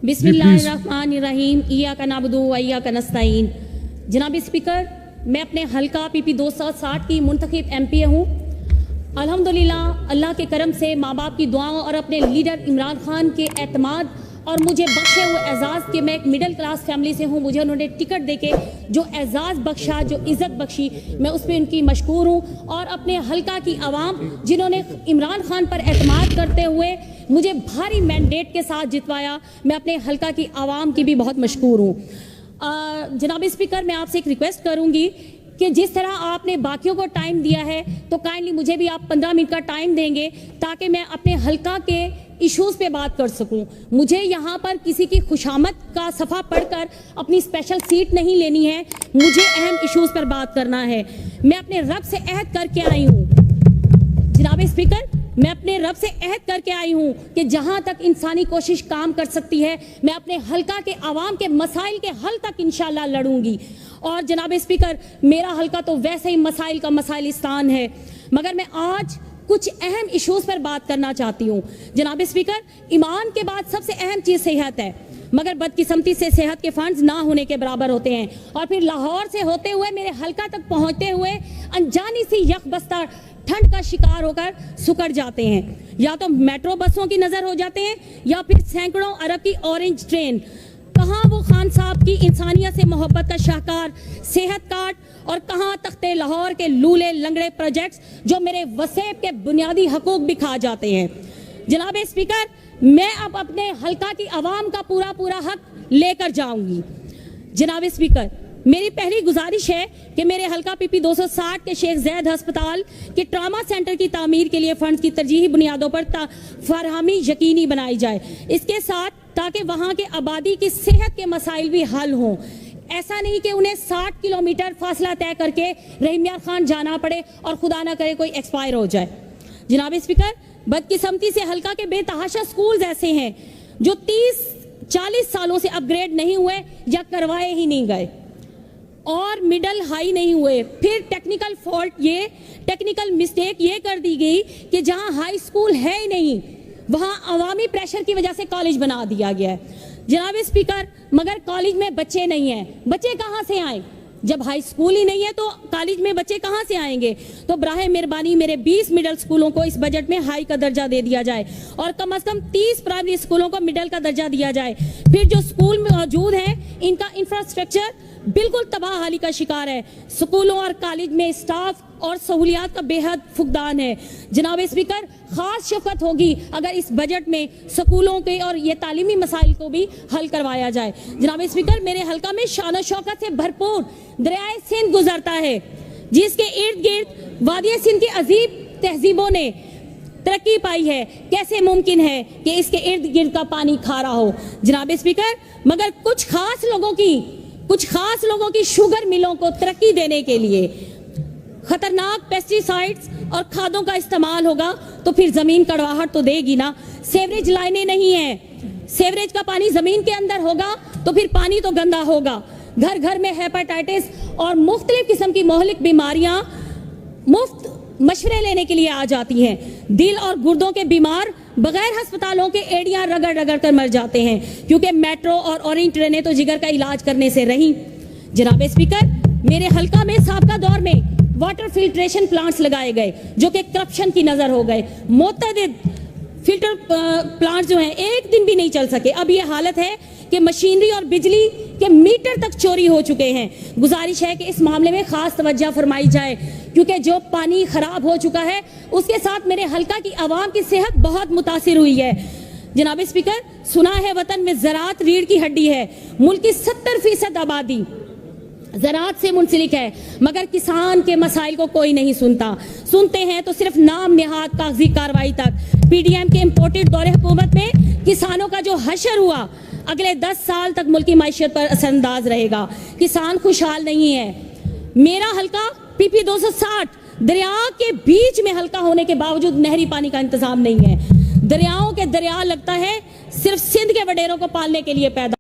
बिस्मिल्लाहिर्रहमानिर्रहीम इय्याका नअबुदु व इय्याका नस्तईन। जनाब स्पीकर, मैं अपने हल्का PP 260 की मुंतखब MP हूँ। अल्हम्दुलिल्लाह अल्लाह के करम से माँ बाप की दुआओं और अपने लीडर इमरान खान के एतमाद और मुझे बख्शे हुए एजाज़ के मैं एक मिडिल क्लास फैमिली से हूँ। मुझे उन्होंने टिकट देके जो एजाज़ बख्शा, जो इज़्ज़त बख्शी, मैं उस पर उनकी मशकूर हूँ। और अपने हल्का की आवाम जिन्होंने इमरान खान पर एतमाद करते हुए मुझे भारी मैंडेट के साथ जितवाया, मैं अपने हल्का की आवाम की भी बहुत मशकूर हूँ। जनाब स्पीकर, मैं आपसे एक रिक्वेस्ट करूँगी कि जिस तरह आपने बाकियों को टाइम दिया है तो काइंडली मुझे भी आप 15 मिनट का टाइम देंगे ताकि मैं अपने हल्का के इश्यूज़ पे बात कर सकूं। मुझे यहाँ पर किसी की खुशामद का सफ़ा पढ़कर अपनी स्पेशल सीट नहीं लेनी है, मुझे अहम इश्यूज़ पर बात करना है। मैं अपने रब से अहद करके आई हूँ जनाब स्पीकर, मैं अपने रब से अहद करके आई हूँ कि जहाँ तक इंसानी कोशिश काम कर सकती है मैं अपने हल्का के आवाम के मसाइल के हल तक इंशाल्लाह लड़ूंगी। और जनाब स्पीकर, मेरा हल्का तो वैसे ही मसाइल का मसाइलिस्तान है, मगर मैं आज कुछ अहम इश्यूज़ पर बात करना चाहती हूँ। जनाब स्पीकर, ईमान के बाद सबसे अहम चीज़ सेहत है, मगर बदकिस्मती से सेहत के फंड्स ना होने के बराबर होते हैं। और फिर लाहौर से होते हुए मेरे हल्का तक पहुँचते हुए अनजानी सी यकबस्ता ठंड का शिकार होकर सुकड़ जाते हैं। या तो मेट्रो बसों की नज़र हो जाते हैं या फिर सैकड़ों अरब की ऑरेंज ट्रेन। कहाँ वो खान साहब की इंसानियत से मोहब्बत का शाहकार सेहत कार्ड, और कहाँ तख्ते लाहौर के लूले लंगड़े प्रोजेक्ट्स जो मेरे वसेब के बुनियादी हकूक भी खा जाते हैं। जनाब स्पीकर, मैं अब अपने हल्का की आवाम का पूरा हक लेकर जाऊंगी। जनाब स्पीकर, मेरी पहली गुजारिश है कि मेरे हल्का PP 260 के शेख जैद अस्पताल के ट्रामा सेंटर की तामीर के लिए फंड की तरजीही बुनियादों पर फरहमी यकीनी बनाई जाए, इसके साथ ताकि वहाँ के आबादी की सेहत के मसाइल भी हल हों। ऐसा नहीं कि उन्हें 60 किलोमीटर फासला तय करके रहीम यार खान जाना पड़े और खुदा ना करे कोई एक्सपायर हो जाए। जनाब स्पीकर, बदकिस्मती से हल्का के बेतहाशा स्कूल्स ऐसे हैं जो 30-40 सालों से अपग्रेड नहीं हुए या करवाए ही नहीं गए और मिडल हाई नहीं हुए। फिर टेक्निकल फॉल्ट, ये टेक्निकल मिस्टेक ये कर दी गई कि जहां हाई स्कूल है ही नहीं वहां अवामी प्रेशर की वजह से कॉलेज बना दिया गया है। जनाब स्पीकर, मगर कॉलेज में बच्चे नहीं हैं, बच्चे कहां से आए? जब हाई स्कूल ही नहीं है तो कॉलेज में बच्चे कहां से आएंगे? तो बराहे मेहरबानी मेरे 20 मिडिल स्कूलों को इस बजट में हाई का दर्जा दे दिया जाए और कम से कम 30 प्राइमरी स्कूलों को मिडिल का दर्जा दिया जाए। फिर जो स्कूल में मौजूद हैं इनका इंफ्रास्ट्रक्चर बिल्कुल तबाह हाली का शिकार है। स्कूलों और कॉलेज में स्टाफ और सहूलियात का बेहद फुकदान है। जनाब स्पीकर, खास शफकत होगी अगर इस बजट में स्कूलों के और ये तालीमी मसाइल को भी हल करवाया जाए। जनाब स्पीकर, मेरे हल्का में शान शौकत से भरपूर दरियाए सिंध गुजरता है जिसके इर्द गिर्द वादी सिंध की अजीब तहजीबों ने तरक्की पाई है। कैसे मुमकिन है कि इसके इर्द गिर्द का पानी खारा हो? जनाब स्पीकर, मगर कुछ खास लोगों की शुगर मिलों को तरक्की देने के लिए खतरनाक पेस्टिसाइड्स और खादों का इस्तेमाल होगा तो फिर जमीन कड़वाहट तो देगी ना। सेवरेज लाइनें नहीं है, सेवरेज का पानी जमीन के अंदर होगा तो फिर पानी तो गंदा होगा। घर घर में हेपेटाइटिस और मुख्तलिफ किस्म की मोहलिक बीमारियां मुफ्त मशवरे लेने के लिए आ जाती हैं। दिल और गुर्दों के बीमार बगैर अस्पतालों के एड़ियां रगड़ कर मर जाते हैं क्योंकि मेट्रो और ऑरेंज ट्रेनें तो जिगर का इलाज करने से रही। जनाब स्पीकर, मेरे हल्का में साबका दौर में वाटर फिल्ट्रेशन प्लांट्स लगाए गए जो कि करप्शन की नजर हो गए। मुतअद्दिद फिल्टर प्लांट्स जो हैं एक दिन भी नहीं चल सके। अब ये हालत है कि मशीनरी और बिजली के मीटर तक चोरी हो चुके हैं। गुजारिश है कि इस मामले में खास तवज्जो फरमाई जाए क्योंकि जो पानी खराब हो चुका है उसके साथ मेरे हल्का की आवाम की सेहत बहुत मुतासिर हुई है। जनाब स्पीकर, सुना है वतन में ज़राअत रीढ़ की हड्डी है। मुल्क की 70% आबादी ज़राअत से मुंसलिक है, मगर किसान के मसाइल को कोई नहीं सुनते हैं तो सिर्फ नाम निहाद कागजी कार्रवाई तक। PDM के इम्पोर्टेड दौरे हुकूमत में किसानों का जो हशर हुआ अगले 10 साल तक मुल्क की मायशत पर असरअंदाज रहेगा। किसान खुशहाल नहीं है। मेरा हल्का PP 260 दरिया के बीच में हल्का होने के बावजूद नहरी पानी का इंतजाम नहीं है। दरियाओं के दरिया लगता है सिर्फ सिंध के वडेरों को पालने के लिए पैदा